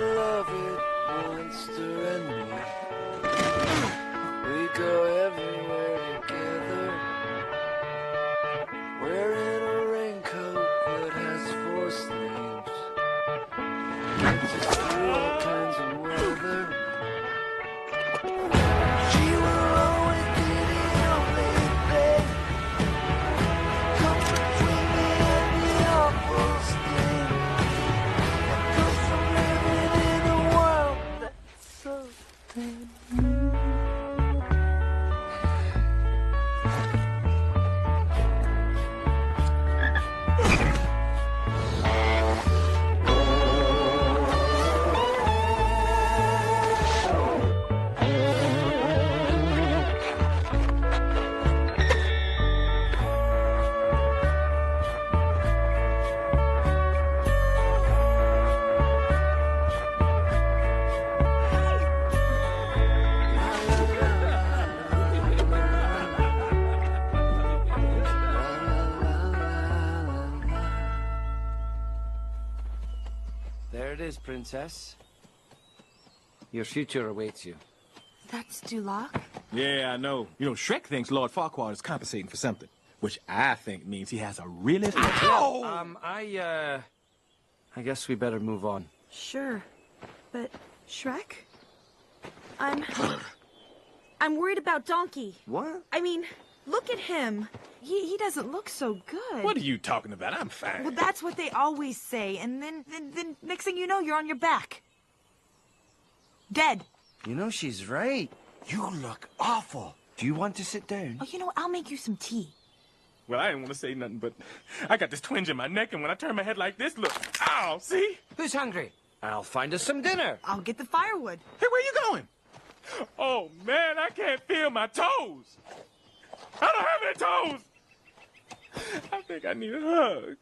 beloved monster and me. We go everywhere together, wearing a raincoat that has 4 sleeves. Gets us through all kinds of weather. She will always be the only thing. Come between me and the awful sting that comes from living in a world that's so thin. There it is, Princess. Your future awaits you. That's Duloc? Yeah, I know. You know, Shrek thinks Lord Farquaad is compensating for something, which I think means he has a really... Ow! I guess we better move on. Sure. But, Shrek? I'm worried about Donkey. What? I mean, look at him. He doesn't look so good. What are you talking about? I'm fine. Well, that's what they always say, and then next thing you know, you're on your back. Dead. You know, she's right. You look awful. Do you want to sit down? Oh, you know what? I'll make you some tea. Well, I didn't want to say nothing, but I got this twinge in my neck, and when I turn my head like this, look. Ow, see? Who's hungry? I'll find us some dinner. I'll get the firewood. Hey, where you going? Oh, man, I can't feel my toes. I don't have any toes. I think I need a hug.